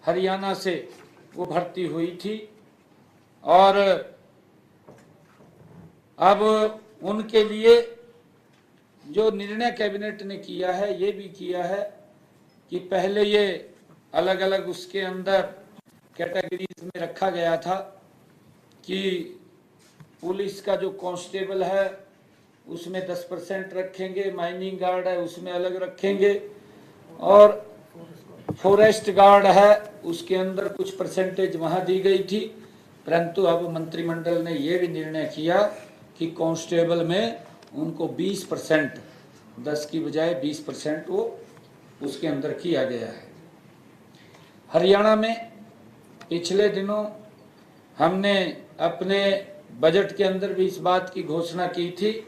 हरियाणा से वो भर्ती हुई थी और अब उनके लिए जो निर्णय कैबिनेट ने किया है, ये भी किया है कि पहले ये अलग अलग उसके अंदर कैटेगरीज में रखा गया था कि पुलिस का जो कांस्टेबल है उसमें 10% रखेंगे, माइनिंग गार्ड है उसमें अलग रखेंगे, और फॉरेस्ट गार्ड है उसके अंदर कुछ परसेंटेज वहाँ दी गई थी। परंतु अब मंत्रिमंडल ने ये भी निर्णय किया कि कांस्टेबल में उनको 20%, 10 की बजाय 20% वो उसके अंदर किया गया है। हरियाणा में पिछले दिनों हमने अपने बजट के अंदर भी इस बात की घोषणा की थी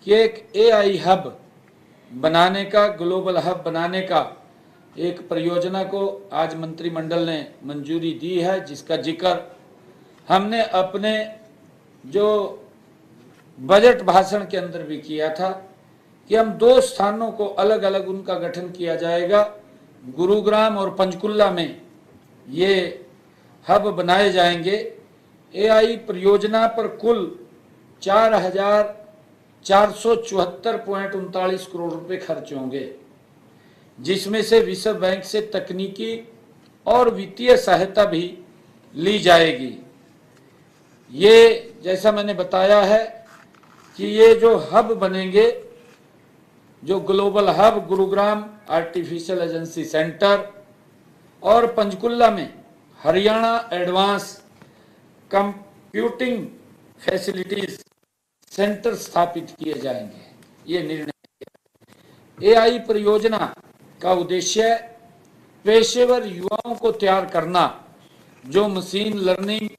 कि एक एआई हब बनाने का, ग्लोबल हब बनाने का एक परियोजना को आज मंत्रिमंडल ने मंजूरी दी है, जिसका जिक्र हमने अपने जो बजट भाषण के अंदर भी किया था कि हम 2 स्थानों को अलग अलग उनका गठन किया जाएगा। गुरुग्राम और पंचकुला में ये हब बनाए जाएंगे। एआई परियोजना पर कुल 4,474.39 करोड़ रुपए खर्च होंगे, जिसमें से विश्व बैंक से तकनीकी और वित्तीय सहायता भी ली जाएगी। ये जैसा मैंने बताया है कि ये जो हब बनेंगे, जो global hub Gurugram artificial agency centre और पंचकुला में Haryana advance computing facilities centre स्थापित किए जाएंगे, ये निर्णय। एआई परियोजना का उद्देश्य पेशेवर युवाओं को तैयार करना जो मशीन लर्निंग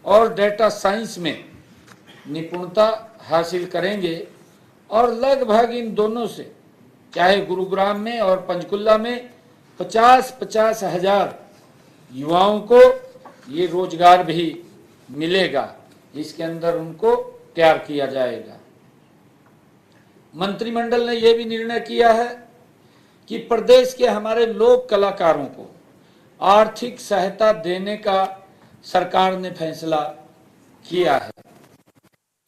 और डेटा साइंस में निपुणता हासिल करेंगे, और लगभग इन दोनों से, चाहे गुरुग्राम में और पंचकुला में, 50-50 हजार युवाओं को ये रोजगार भी मिलेगा। इसके अंदर उनको तैयार किया जाएगा। मंत्रिमंडल ने यह भी निर्णय किया है कि प्रदेश के हमारे लोक कलाकारों को आर्थिक सहायता देने का सरकार ने फैसला किया है।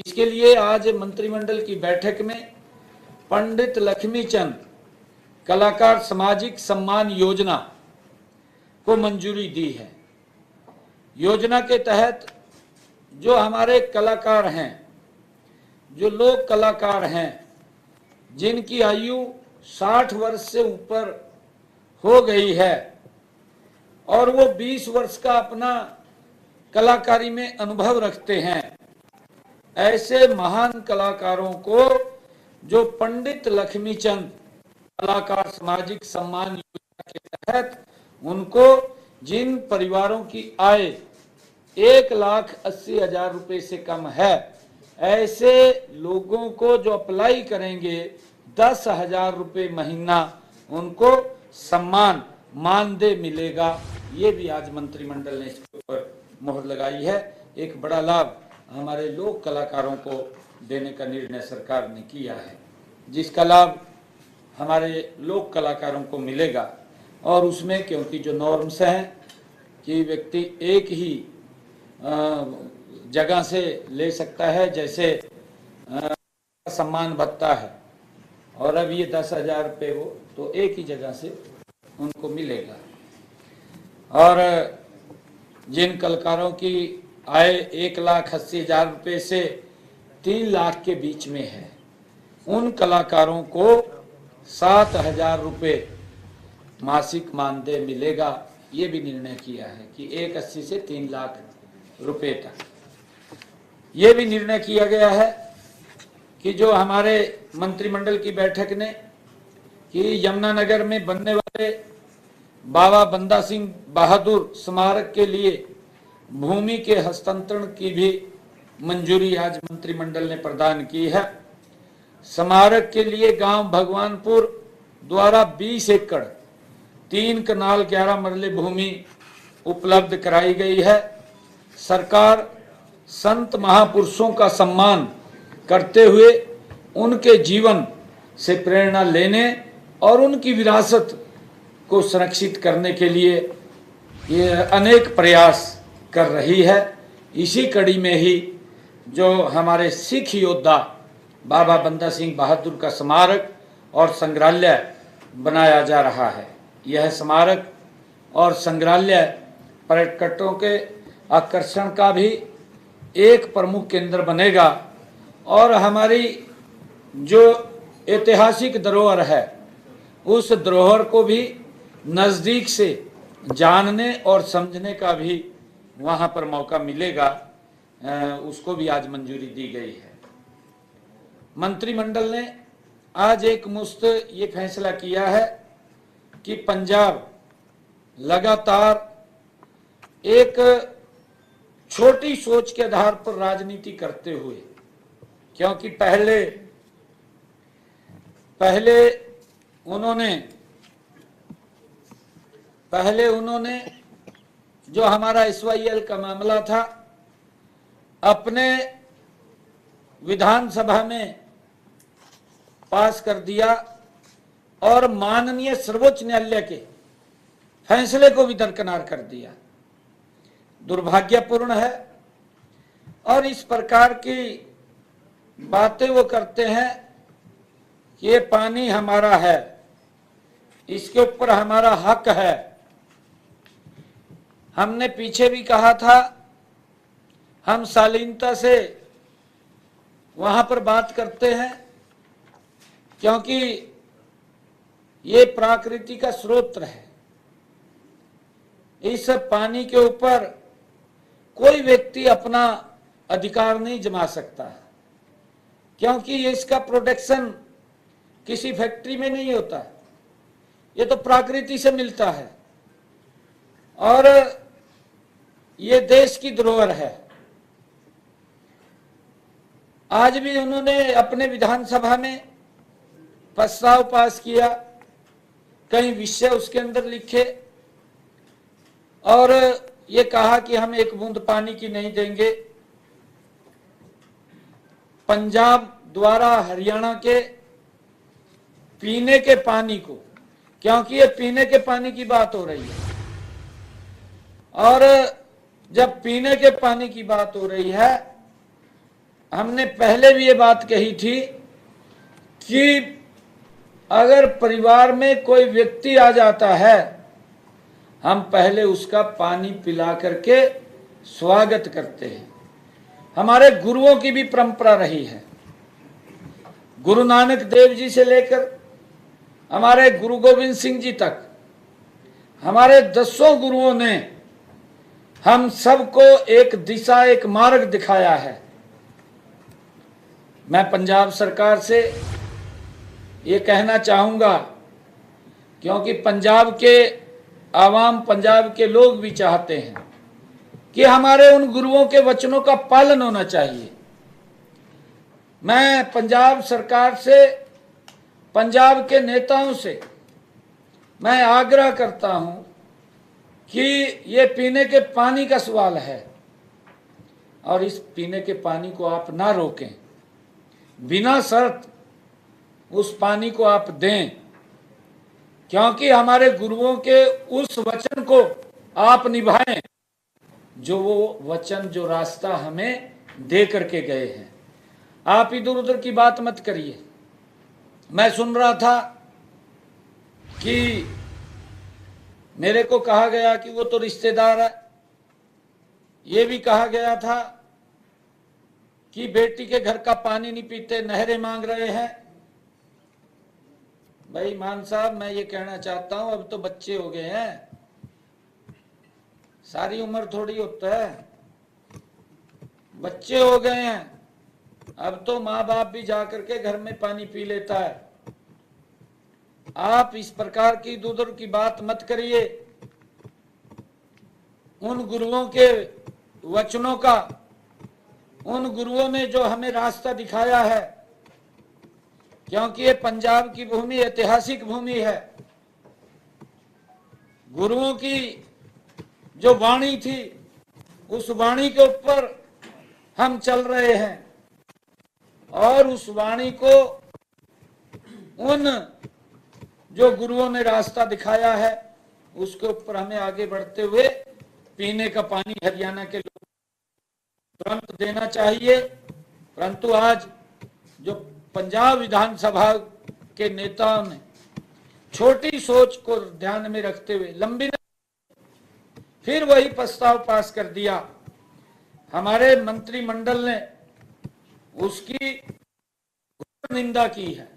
इसके लिए आज मंत्रिमंडल की बैठक में पंडित लक्ष्मीचंद कलाकार सामाजिक सम्मान योजना को मंजूरी दी है। योजना के तहत जो हमारे कलाकार हैं, जो लोक कलाकार हैं, जिनकी आयु 60 वर्ष से ऊपर हो गई है और वो 20 वर्ष का अपना कलाकारी में अनुभव रखते हैं, ऐसे महान कलाकारों को जो पंडित लक्ष्मीचंद कलाकार सामाजिक सम्मान योजना के तहत, उनको जिन परिवारों की आय 1,80,000 रुपए से कम है, ऐसे लोगों को जो अप्लाई करेंगे 10,000 रुपए महीना उनको सम्मान मानदेय मिलेगा। ये भी आज मंत्रिमंडल ने इसके ऊपर मोहर लगाई है। एक बड़ा लाभ हमारे लोक कलाकारों को देने का निर्णय सरकार ने किया है, जिसका लाभ हमारे लोक कलाकारों को मिलेगा। और उसमें क्योंकि जो नॉर्म्स हैं कि व्यक्ति एक ही जगह से ले सकता है, जैसे सम्मान भत्ता है, और अब ये 10,000 रुपये वो तो एक ही जगह से उनको मिलेगा। और जिन कलाकारों की आय 1,80,000 रुपये से 3 लाख के बीच में है, उन कलाकारों को 7,000 रुपये मासिक मानदेय मिलेगा। ये भी निर्णय किया है कि 1,80,000 से 3 लाख रुपए तक। ये भी निर्णय किया गया है कि जो हमारे मंत्रिमंडल की बैठक ने कि यमुनानगर में बनने वाले बाबा बंदा सिंह बहादुर स्मारक के लिए भूमि के हस्तांतरण की भी मंजूरी आज मंत्रिमंडल ने प्रदान की है। स्मारक के लिए गांव भगवानपुर द्वारा 20 एकड़ 3 कनाल 11 मरले भूमि उपलब्ध कराई गई है। सरकार संत महापुरुषों का सम्मान करते हुए उनके जीवन से प्रेरणा लेने और उनकी विरासत को संरक्षित करने के लिए ये अनेक प्रयास कर रही है। इसी कड़ी में ही जो हमारे सिख योद्धा बाबा बंदा सिंह बहादुर का स्मारक और संग्रहालय बनाया जा रहा है। यह स्मारक और संग्रहालय पर्यटकों के आकर्षण का भी एक प्रमुख केंद्र बनेगा और हमारी जो ऐतिहासिक धरोहर है उस धरोहर को भी नज़दीक से जानने और समझने का भी वहाँ पर मौका मिलेगा। उसको भी आज मंजूरी दी गई है। मंत्रिमंडल ने आज एक मुश्त ये फैसला किया है कि पंजाब लगातार एक छोटी सोच के आधार पर राजनीति करते हुए, क्योंकि पहले उन्होंने जो हमारा SYL का मामला था अपने विधानसभा में पास कर दिया और माननीय सर्वोच्च न्यायालय के फैसले को भी दरकिनार कर दिया। दुर्भाग्यपूर्ण है और इस प्रकार की बातें वो करते हैं कि ये पानी हमारा है, इसके ऊपर हमारा हक है। हमने पीछे भी कहा था, हम शालीनता से वहां पर बात करते हैं क्योंकि ये प्रकृति का स्रोत है। इस पानी के ऊपर कोई व्यक्ति अपना अधिकार नहीं जमा सकता क्योंकि इसका प्रोडक्शन किसी फैक्ट्री में नहीं होता, ये तो प्रकृति से मिलता है और ये देश की धरोहर है। आज भी उन्होंने अपने विधानसभा में प्रस्ताव पास किया, कई विषय उसके अंदर लिखे और ये कहा कि हम एक बूंद पानी की नहीं देंगे। पंजाब द्वारा हरियाणा के पीने के पानी को, क्योंकि ये पीने के पानी की बात हो रही है और जब पीने के पानी की बात हो रही है, हमने पहले भी ये बात कही थी कि अगर परिवार में कोई व्यक्ति आ जाता है, हम पहले उसका पानी पिला करके स्वागत करते हैं। हमारे गुरुओं की भी परंपरा रही है। गुरु नानक देव जी से लेकर हमारे गुरु गोविंद सिंह जी तक हमारे 10 गुरुओं ने हम सबको एक दिशा, एक मार्ग दिखाया है। मैं पंजाब सरकार से ये कहना चाहूंगा, क्योंकि पंजाब के आवाम, पंजाब के लोग भी चाहते हैं कि हमारे उन गुरुओं के वचनों का पालन होना चाहिए। मैं पंजाब सरकार से, पंजाब के नेताओं से मैं आग्रह करता हूं कि ये पीने के पानी का सवाल है और इस पीने के पानी को आप ना रोकें, बिना शर्त उस पानी को आप दें, क्योंकि हमारे गुरुओं के उस वचन को आप निभाएं जो वो वचन, जो रास्ता हमें दे करके गए हैं। आप इधर उधर की बात मत करिए। मैं सुन रहा था कि मेरे को कहा गया कि वो तो रिश्तेदार है, ये भी कहा गया था कि बेटी के घर का पानी नहीं पीते, नहरें मांग रहे हैं। भाई मान साहब, मैं ये कहना चाहता हूं, अब तो बच्चे हो गए हैं, सारी उम्र थोड़ी होता है, बच्चे हो गए हैं, अब तो माँ बाप भी जाकर के घर में पानी पी लेता है। आप इस प्रकार की दूर की बात मत करिए। उन गुरुओं के वचनों का, उन गुरुओं ने जो हमें रास्ता दिखाया है, क्योंकि ये पंजाब की भूमि ऐतिहासिक भूमि है। गुरुओं की जो वाणी थी, उस वाणी के ऊपर हम चल रहे हैं और उस वाणी को उन जो गुरुओं ने रास्ता दिखाया है उसके ऊपर हमें आगे बढ़ते हुए पीने का पानी हरियाणा के लोग तुरंत देना चाहिए। परंतु आज जो पंजाब विधानसभा के नेताओं ने छोटी सोच को ध्यान में रखते हुए लंबी फिर वही प्रस्ताव पास कर दिया। हमारे मंत्रिमंडल ने उसकी निंदा की है।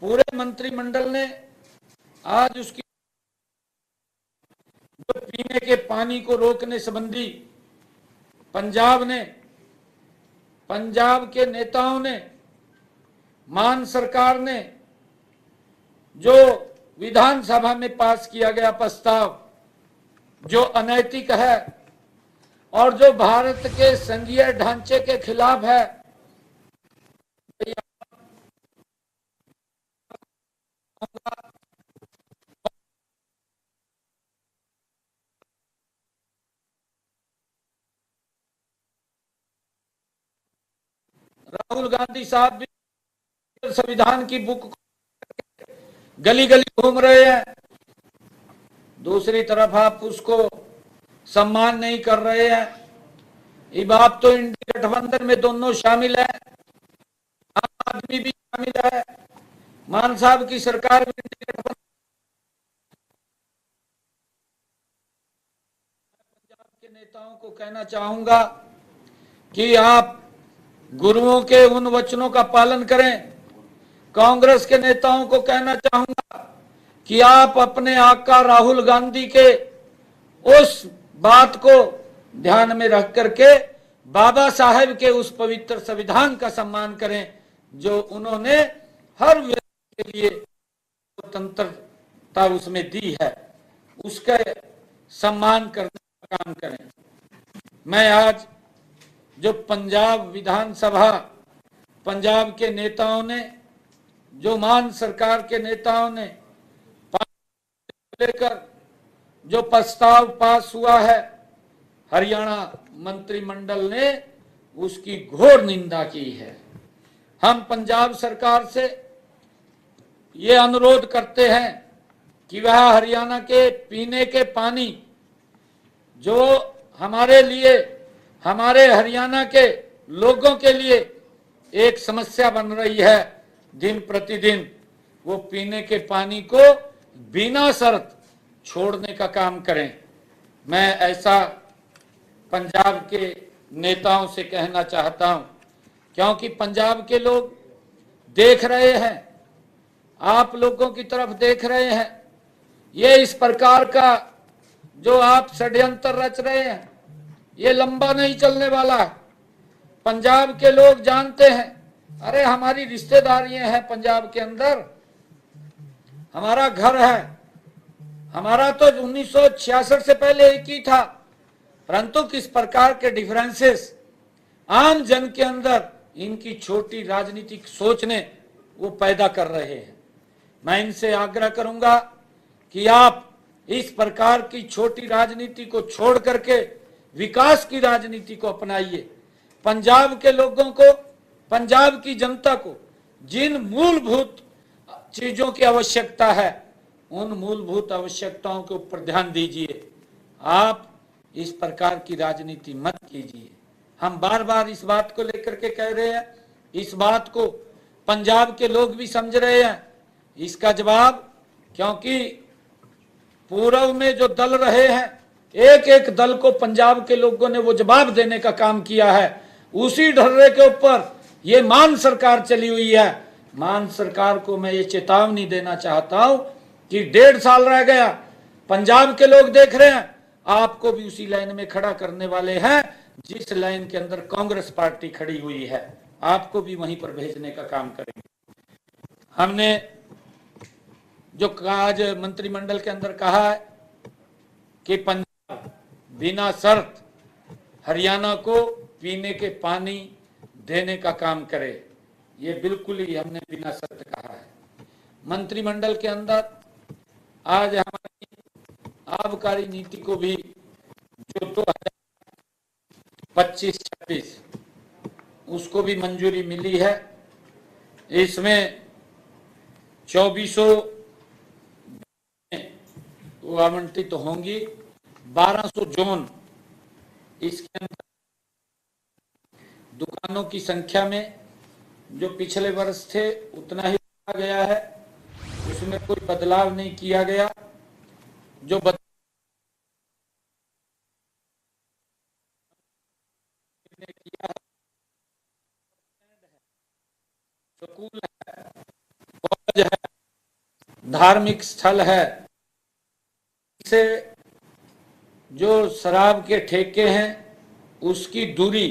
पूरे मंत्रिमंडल ने आज उसकी जो पीने के पानी को रोकने संबंधी पंजाब के नेताओं ने, मान सरकार ने जो विधानसभा में पास किया गया प्रस्ताव जो अनैतिक है और जो भारत के संघीय ढांचे के खिलाफ है, राहुल गांधी साहब भी संविधान की बुक गली गली घूम रहे हैं। दूसरी तरफ आप उसको सम्मान नहीं कर रहे हैं। ये बात तो इंडिया गठबंधन में दोनों शामिल है, आम आदमी भी शामिल है, मान साहब की सरकार भी इंडिया गठबंधन। पंजाब के नेताओं को कहना चाहूंगा कि आप गुरुओं के उन वचनों का पालन करें। कांग्रेस के नेताओं को कहना चाहूंगा कि आप अपने आका राहुल गांधी के उस बात को ध्यान में रख करके बाबा साहेब के उस पवित्र संविधान का सम्मान करें जो उन्होंने हर व्यक्ति के लिए स्वतंत्रता उसमें दी है, उसका सम्मान करने का काम करें। मैं आज जो पंजाब विधानसभा पंजाब के नेताओं ने, जो मान सरकार के नेताओं ने लेकर जो प्रस्ताव पास हुआ है, हरियाणा मंत्रिमंडल ने उसकी घोर निंदा की है। हम पंजाब सरकार से ये अनुरोध करते हैं कि वह हरियाणा के पीने के पानी जो हमारे लिए, हमारे हरियाणा के लोगों के लिए एक समस्या बन रही है, दिन प्रतिदिन वो पीने के पानी को बिना शर्त छोड़ने का काम करें। मैं ऐसा पंजाब के नेताओं से कहना चाहता हूं, क्योंकि पंजाब के लोग देख रहे हैं, आप लोगों की तरफ देख रहे हैं। ये इस प्रकार का जो आप षड्यंत्र रच रहे हैं, ये लंबा नहीं चलने वाला है। पंजाब के लोग जानते हैं, अरे हमारी रिश्तेदारियां हैं पंजाब के अंदर, हमारा घर है, हमारा तो 1966 से पहले एक ही था, परंतु किस प्रकार के डिफरेंसेस आम जन के अंदर इनकी छोटी राजनीतिक सोच ने वो पैदा कर रहे हैं। मैं इनसे आग्रह करूंगा कि आप इस प्रकार की छोटी राजनीति को छोड़ करके विकास की राजनीति को अपनाइए। पंजाब के लोगों को, पंजाब की जनता को जिन मूलभूत चीजों की आवश्यकता है, उन मूलभूत आवश्यकताओं के ऊपर ध्यान दीजिए। आप इस प्रकार की राजनीति मत कीजिए। हम बार बार इस बात को लेकर के कह रहे हैं, इस बात को पंजाब के लोग भी समझ रहे हैं। इसका जवाब, क्योंकि पूर्व में जो दल रहे हैं, एक एक दल को पंजाब के लोगों ने वो जवाब देने का काम किया है। उसी ढर्रे के ऊपर ये मान सरकार चली हुई है। मान सरकार को मैं ये चेतावनी देना चाहता हूं कि 1.5 साल रह गया, पंजाब के लोग देख रहे हैं, आपको भी उसी लाइन में खड़ा करने वाले हैं जिस लाइन के अंदर कांग्रेस पार्टी खड़ी हुई है, आपको भी वहीं पर भेजने का काम करेंगे। हमने जो आज मंत्रिमंडल के अंदर कहा है कि पंजाब बिना शर्त हरियाणा को पीने के पानी देने का काम करे, ये बिल्कुल ही हमने बिना शर्त कहा है। मंत्रिमंडल के अंदर आज हमारी आबकारी नीति को भी जो 2025-26 उसको भी मंजूरी मिली है। इसमें 2400 को आवंटित होंगी। 1200 जोन इसके अंदर दुकानों की संख्या में जो पिछले वर्ष थे उतना ही रखा गया है, उसमें कोई बदलाव नहीं किया गया। जो किया है, स्कूल है, कॉलेज है, धार्मिक स्थल है, से जो शराब के ठेके हैं उसकी दूरी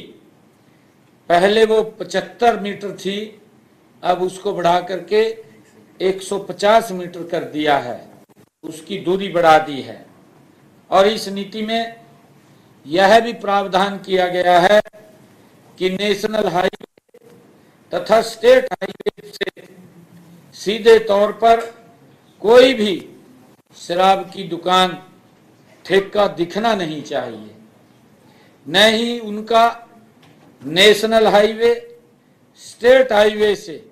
पहले वो 75 मीटर थी, अब उसको बढ़ा करके 150 मीटर कर दिया है, उसकी दूरी बढ़ा दी है। और इस नीति में यह भी प्रावधान किया गया है कि नेशनल हाईवे तथा स्टेट हाईवे से सीधे तौर पर कोई भी शराब की दुकान ठेका दिखना नहीं चाहिए, न ही उनका नेशनल हाईवे स्टेट हाईवे से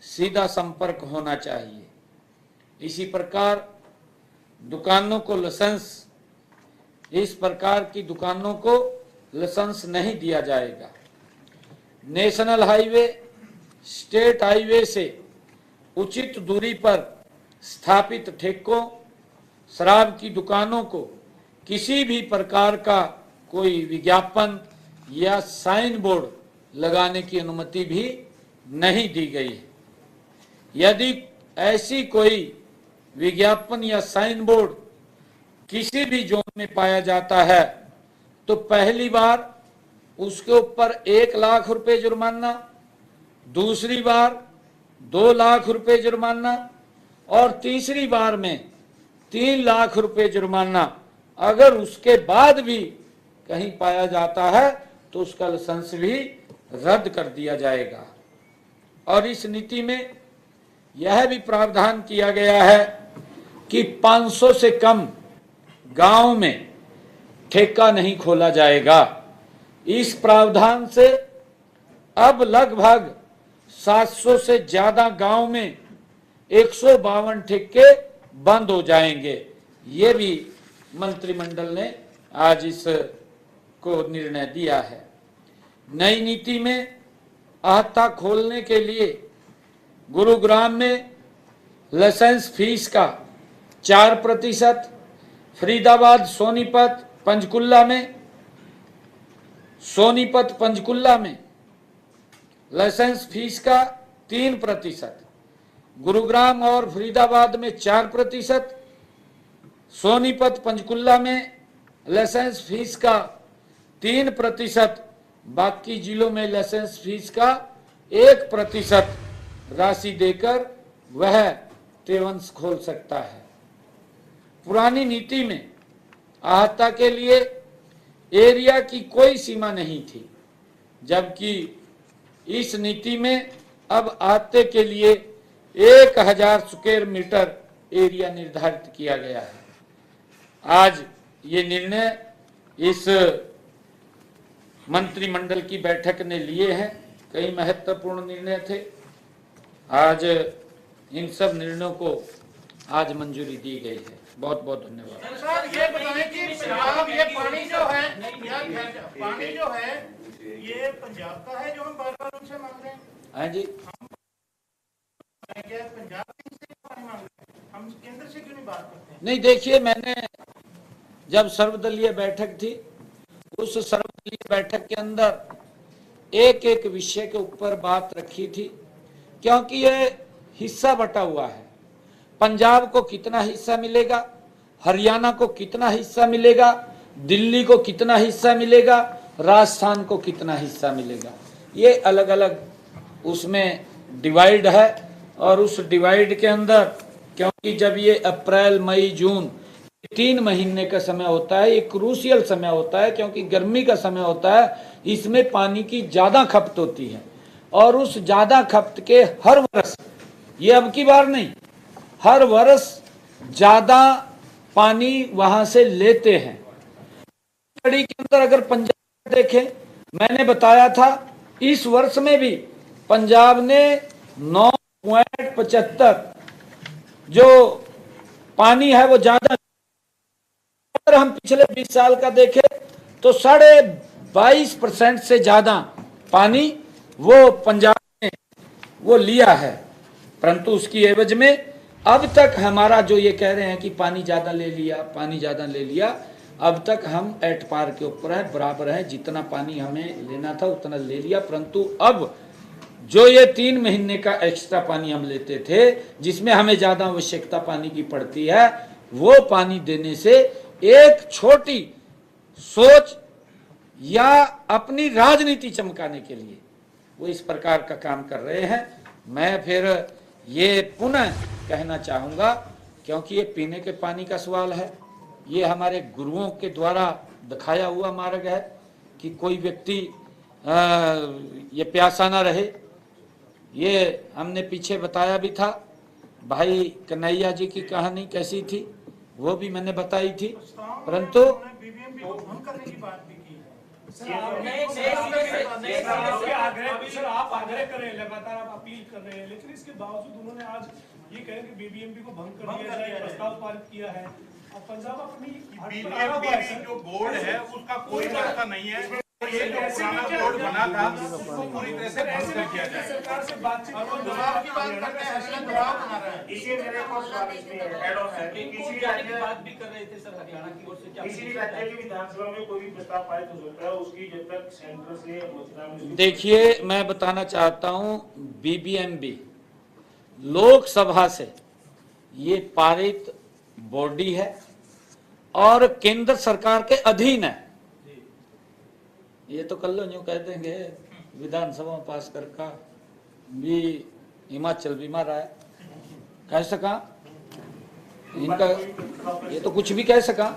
सीधा संपर्क होना चाहिए। इसी प्रकार दुकानों को लाइसेंस, इस प्रकार की दुकानों को लाइसेंस नहीं दिया जाएगा। नेशनल हाईवे स्टेट हाईवे से उचित दूरी पर स्थापित ठेकों, शराब की दुकानों को किसी भी प्रकार का कोई विज्ञापन या साइन बोर्ड लगाने की अनुमति भी नहीं दी गई है। यदि ऐसी कोई विज्ञापन या साइन बोर्ड किसी भी जोन में पाया जाता है तो पहली बार उसके ऊपर 1 लाख रुपए जुर्माना, दूसरी बार 2 लाख रुपए जुर्माना और तीसरी बार में 3 लाख रुपए जुर्माना। अगर उसके बाद भी कहीं पाया जाता है तो उसका लाइसेंस भी रद्द कर दिया जाएगा। और इस नीति में यह भी प्रावधान किया गया है कि 500 से कम गांव में ठेका नहीं खोला जाएगा। इस प्रावधान से अब लगभग 700 से ज्यादा गांव में 152 ठेके बंद हो जाएंगे। ये भी मंत्रिमंडल ने आज इस को निर्णय दिया है। नई नीति में आहता खोलने के लिए गुरुग्राम में लाइसेंस फीस का 4%, फरीदाबाद, सोनीपत पंचकुला में लाइसेंस फीस का 3%, गुरुग्राम और फरीदाबाद में 4%, सोनीपत पंचकुला में लाइसेंस फीस का 3%, बाकी जिलों में लाइसेंस फीस का 1% राशि देकर वह तेवंस खोल सकता है। पुरानी नीति में आहता के लिए एरिया की कोई सीमा नहीं थी, जबकि इस नीति में अब आहते के लिए 1000 स्क्वायर मीटर एरिया निर्धारित किया गया है। आज ये निर्णय इस मंत्रिमंडल की बैठक ने लिए हैं। कई महत्वपूर्ण निर्णय थे। आज इन सब निर्णयों को आज मंजूरी दी गई है। बहुत बहुत धन्यवाद। सर ये बताएं कि पंजाब ये पानी जो है ये पंजाब का है जो हम बार-बार उनसे मांग रहे हैं। हाँ जी, क्या पंजाब से पानी मांग रहे हैं, हम केंद्र से क्यों नहीं बात करते हैं? नहीं, देखिए, मैंने जब सर्वदलीय बैठक थी, उस सर्वदलीय बैठक के अंदर एक एक विषय के ऊपर बात रखी थी, क्योंकि ये हिस्सा बटा हुआ है। पंजाब को कितना हिस्सा मिलेगा, हरियाणा को कितना हिस्सा मिलेगा, दिल्ली को कितना हिस्सा मिलेगा, राजस्थान को कितना हिस्सा मिलेगा, ये अलग अलग उसमें डिवाइड है। और उस डिवाइड के अंदर, क्योंकि जब ये अप्रैल, मई, जून 3 महीने का समय होता है, ये क्रूशियल समय होता है, क्योंकि गर्मी का समय होता है, इसमें पानी की ज्यादा खपत होती है। और उस ज्यादा खपत के हर वर्ष, ये अब की बार नहीं, हर वर्ष ज्यादा पानी वहां से लेते हैं। कड़ी के अंदर अगर पंजाब देखें, मैंने बताया था इस वर्ष में भी पंजाब ने 9.75 जो पानी है वो ज्यादा हम पिछले 20 साल का देखें तो 22.5% से ज्यादा पानी वो पंजाब ने वो लिया है, परंतु उसकी एवज में अब तक हमारा जो ये कह रहे हैं कि पानी ज्यादा ले लिया, पानी ज्यादा ले लिया, अब तक हम एट पार के ऊपर है, बराबर है। जितना पानी हमें लेना था उतना ले लिया, परंतु अब जो ये 3 महीने का एक्स्ट्रा पानी हम लेते थे, जिसमें हमें ज्यादा आवश्यकता पानी की पड़ती है, वो पानी देने से एक छोटी सोच या अपनी राजनीति चमकाने के लिए वो इस प्रकार का काम कर रहे हैं। मैं फिर ये पुनः कहना चाहूंगा, क्योंकि ये पीने के पानी का सवाल है, ये हमारे गुरुओं के द्वारा दिखाया हुआ मार्ग है कि कोई व्यक्ति ये प्यासा ना रहे। ये हमने पीछे बताया भी था, भाई कन्हैया जी की कहानी कैसी थी वो भी मैंने बताई थी, परंतु बीबीएमपी को भंग करने की बात भी की है। सर आप आग्रह कर रहे हैं, लगातार आप अपील कर रहे हैं, लेकिन इसके बावजूद उन्होंने आज ये कहे कि बीबीएमपी को भंग कर दिया जाए, प्रस्ताव पारित किया है। और पंजाब अपनी बीबीएमपी जो बोर्ड है उसका कोई रास्ता नहीं है, ये जो पुराना बोर्ड बना था उसको पूरी तरह से भंग कर दिया जाए। सरकार से बातचीत और वो दबाव की बात करते हैं, असली दबाव बना रहे हैं। इसी मेरे को स्वागत में ऐड ऑन है कि किसी जाने की राज्य बात भी कर रहे थे सर, हरियाणा की ओर से क्या किसी भी राज्य की विधानसभा में कोई भी प्रस्ताव पारित हो सकता है, उसकी जब तक सेंटर से आलोचना में देखिए, मैं बताना चाहता हूं, बीबीएमबी लोकसभा से ये पारित बॉडी है और केंद्र सरकार के अधीन है। ये तो कल यूं कह देंगे विधानसभा में पास कर का भी हिमाचल भी मारा है, कह सका इनका, ये तो कुछ भी कह सका।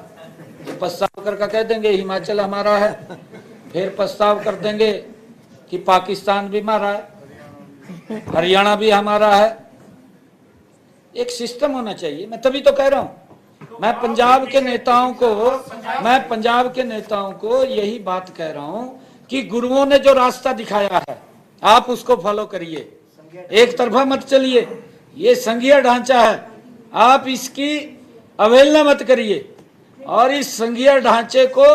ये प्रस्ताव करके कह देंगे हिमाचल हमारा है, फिर प्रस्ताव कर देंगे कि पाकिस्तान भी हमारा है, हरियाणा भी हमारा है। एक सिस्टम होना चाहिए। मैं तभी तो कह रहा हूं, मैं पंजाब के नेताओं को यही बात कह रहा हूं कि गुरुओं ने जो रास्ता दिखाया है आप उसको फॉलो करिए, एक तरफा मत चलिए। ये संघीय ढांचा है, आप इसकी अवहेलना मत करिए और इस संघीय ढांचे को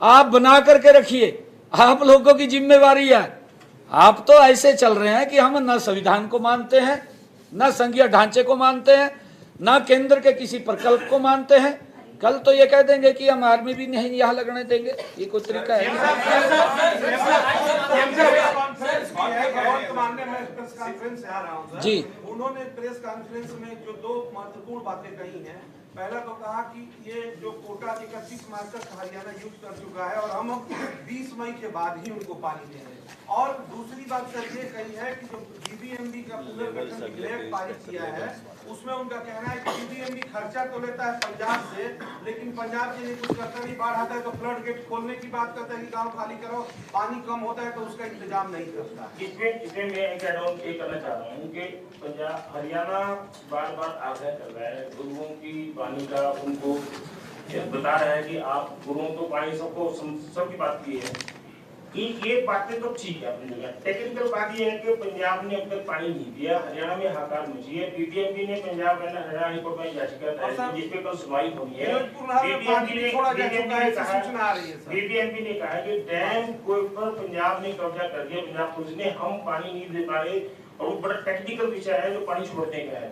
आप बना करके रखिए। आप लोगों की जिम्मेवारी है। आप तो ऐसे चल रहे हैं कि हम न संविधान को मानते हैं, न संघीय ढांचे को मानते हैं, ना केंद्र के किसी प्रकल्प को मानते हैं। कल तो ये कह देंगे कि हम आर्मी भी नहीं यहाँ लगने देंगे। ये कोई तरीका है? जी, उन्होंने प्रेस कॉन्फ्रेंस में जो 2 महत्वपूर्ण बातें कही हैं, पहला तो कहा कि ये जो कोटा 31 मार्च तक हरियाणा यूज कर चुका है और हम 20 मई के बाद ही उनको पानी दे रहे हैं। और दूसरी बात सर ये कही है कि जो बीबीएमबी का पुनर्गठन विधेयक पारित किया है उसमें उनका कहना है कि बीबीएमबी खर्चा तो लेता है पंजाब से, लेकिन पंजाब के लिए कुछ करता नहीं। बाढ़ आता है तो फ्लड गेट खोलने की बात करता है कि गाँव खाली करो, पानी कम होता है तो उसका इंतजाम नहीं करता। इसमें मैं एक ऐड ऑन करना चाह रहा हूँ कि पंजाब हरियाणा बार बार आग्रह कर रहा है गुरुओं की पानी का, उनको बता रहा है कि आप गुरुओं को पानी सबको सबकी बात की है कि ये बातें तो ठीक है अपनी जगह। टेक्निकल बात ये है कि पंजाब ने अब तक पानी नहीं दिया, हरियाणा में हाहाकार मची है। बीबीएमबी ने पंजाब में हरियाणा हाईकोर्ट में याचिका दायर की जिस पे कल सुनवाई होनी है। बीबीएमबी ने कहा कि डैम के ऊपर पंजाब ने कब्जा कर दिया, पंजाब पुलिस ने, हम पानी नहीं दे पा रहे और वो बड़ा टेक्निकल विषय है जो पानी छोड़ने का है।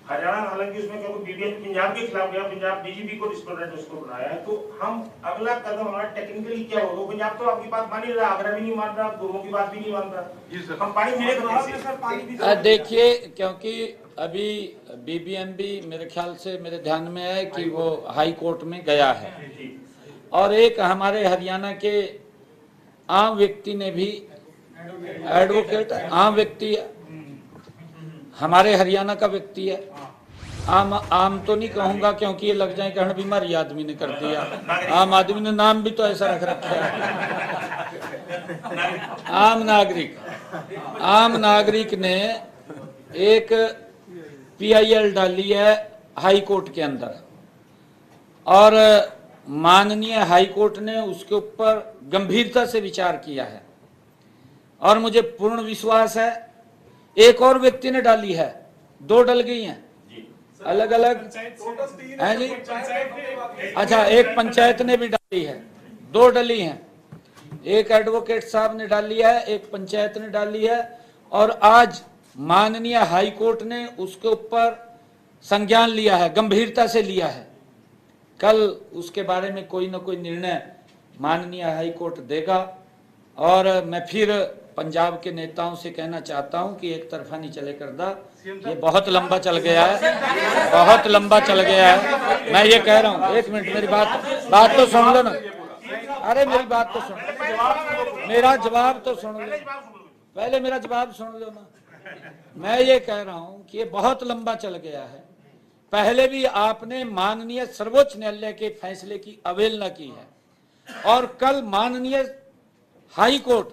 हरियाणा हालांकि उसमें क्योंकि बीबीएमबी पंजाब के खिलाफ गया, पंजाब डीजीपी को रिस्पोंडेंट उसको बनाया है, तो हम अगला कदम हमारा टेक्निकली क्या होगा? पंजाब तो आपकी बात मान ही रहा, आगरा भी नहीं मान रहा, गुरुओं की बात भी नहीं मान रहा, हम पानी मिलेगा कैसे? देखिए, क्योंकि अभी बीबीएमबी मेरे ख्याल से मेरे ध्यान में है कि वो हाई कोर्ट में गया है और एक हमारे हरियाणा के आम व्यक्ति ने भी, एडवोकेट आम व्यक्ति हमारे हरियाणा का व्यक्ति है, आम तो नहीं कहूंगा क्योंकि ये लग जाए कहना बीमारी आदमी ने कर दिया, आम आदमी ने नाम भी तो ऐसा रख रखा है। आम नागरिक ने एक पीआईएल डाली है हाई कोर्ट के अंदर और माननीय हाई कोर्ट ने उसके ऊपर गंभीरता से विचार किया है और मुझे पूर्ण विश्वास है एक और व्यक्ति ने डाली है, 2 डल गई हैं, अलग अलग हैं जी। अच्छा, एक पंचायत ने भी डाली है, 2 डली हैं, एक एडवोकेट साहब ने डाली है, एक पंचायत ने डाली है, और आज माननीय हाई कोर्ट ने उसके ऊपर संज्ञान लिया है, गंभीरता से लिया है। कल उसके बारे में कोई ना कोई निर्णय माननीय हाई कोर्ट देगा। और मैं फिर पंजाब के नेताओं से कहना चाहता हूं कि एक तरफा नहीं चले करदा, ये बहुत लंबा चल गया है, बहुत लंबा चल गया है। मैं ये कह रहा हूं, एक मिनट मेरी बात तो सुन लो ना। अरे मेरी बात तो सुन, मेरा जवाब तो सुन लो, पहले मेरा जवाब सुन लो ना। मैं ये कह रहा हूं कि ये बहुत लंबा चल गया है। पहले भी आपने माननीय सर्वोच्च न्यायालय के फैसले की अवहेलना की है, और कल माननीय हाई कोर्ट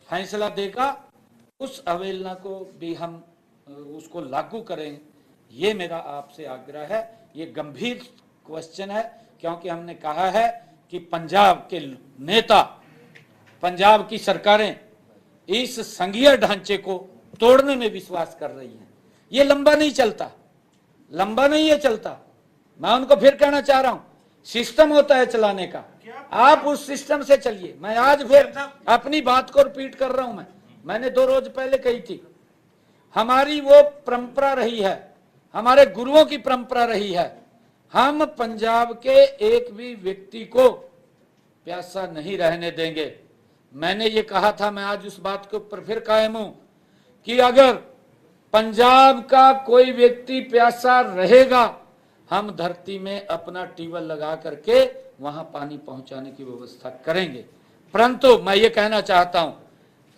फैसला देगा, उस अवहेलना को भी हम उसको लागू करें, ये मेरा आपसे आग्रह है। ये गंभीर क्वेश्चन है, क्योंकि हमने कहा है कि पंजाब के नेता, पंजाब की सरकारें इस संघीय ढांचे को तोड़ने में विश्वास कर रही हैं। ये लंबा नहीं चलता, लंबा नहीं ये चलता। मैं उनको फिर कहना चाह रहा हूं, सिस्टम होता है चलाने का, आप उस सिस्टम से चलिए। मैं आज फिर अपनी बात को रिपीट कर रहा हूं। मैंने 2 रोज पहले कही थी, हमारी वो परंपरा रही है, हमारे गुरुओं की परंपरा रही है, हम पंजाब के एक भी व्यक्ति को प्यासा नहीं रहने देंगे। मैंने ये कहा था, मैं आज उस बात के ऊपर फिर कायम हूं कि अगर पंजाब का कोई व्यक्ति प्यासा रहेगा, हम धरती में अपना ट्यूबवेल लगा करके वहां पानी पहुंचाने की व्यवस्था करेंगे। परंतु मैं ये कहना चाहता हूं,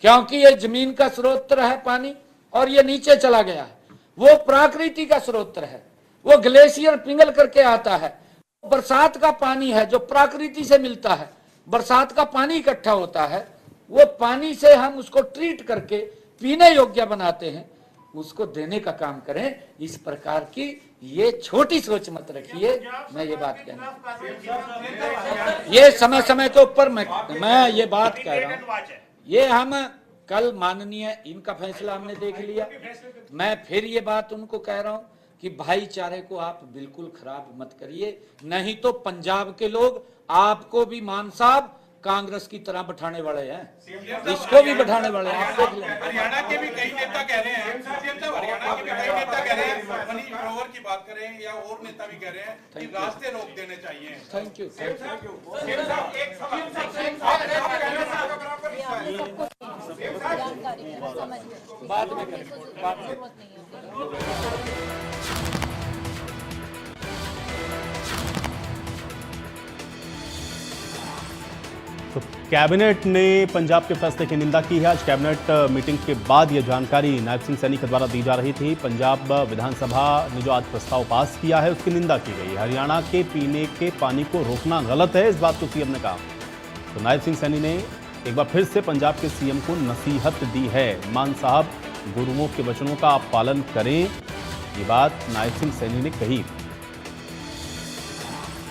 क्योंकि ये जमीन का स्रोत है पानी, और ये नीचे चला गया है, वो प्राकृतिक का स्रोत है, वो ग्लेशियर पिघल करके आता है, बरसात का पानी है जो प्रकृति से मिलता है, बरसात का पानी इकट्ठा होता है, वो पानी से हम उसको ट्रीट करके पीने योग्य बनाते हैं, उसको देने का काम करें। इस प्रकार की ये छोटी सोच मत रखिए। मैं ये बात कहना, ये समय समय के ऊपर मैं ये बात कह रहा हूं, ये हम कल माननीय इनका फैसला हमने देख लिया। मैं फिर ये बात उनको कह रहा हूं कि भाईचारे को आप बिल्कुल खराब मत करिए, नहीं तो पंजाब के लोग आपको भी मान साहब कांग्रेस की तरह बैठाने वाले हैं, इसको भी बैठाने वाले हैं। आप देख लें, हरियाणा के भी कई नेता कह रहे हैं, हरियाणा के भी कई नेता कह रहे हैं, मनीष ग्रोवर की बात करें या और नेता भी कह रहे हैं कि रास्ते रोक देने चाहिए। Thank you. बाद में तो कैबिनेट ने पंजाब के फैसले की निंदा की है। आज कैबिनेट मीटिंग के बाद यह जानकारी नायब सिंह सैनी के द्वारा दी जा रही थी। पंजाब विधानसभा ने जो आज प्रस्ताव पास किया है उसकी निंदा की गई। हरियाणा के पीने के पानी को रोकना गलत है, इस बात को सीएम ने कहा। तो नायब सिंह सैनी ने एक बार फिर से पंजाब के सीएम को नसीहत दी है। मान साहब, गुरुओं के वचनों का आप पालन करें, ये बात नायब सिंह सैनी ने कही।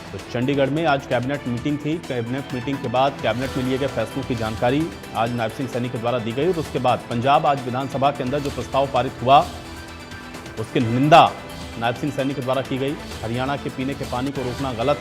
तो चंडीगढ़ में आज कैबिनेट मीटिंग थी। कैबिनेट मीटिंग के बाद कैबिनेट में लिए गए फैसलों की जानकारी आज नायब सिंह सैनी के द्वारा दी गई, और उसके बाद पंजाब आज विधानसभा के अंदर जो प्रस्ताव पारित हुआ उसकी निंदा नायब सिंह सैनी के द्वारा की गई। हरियाणा के पीने के पानी को रोकना गलत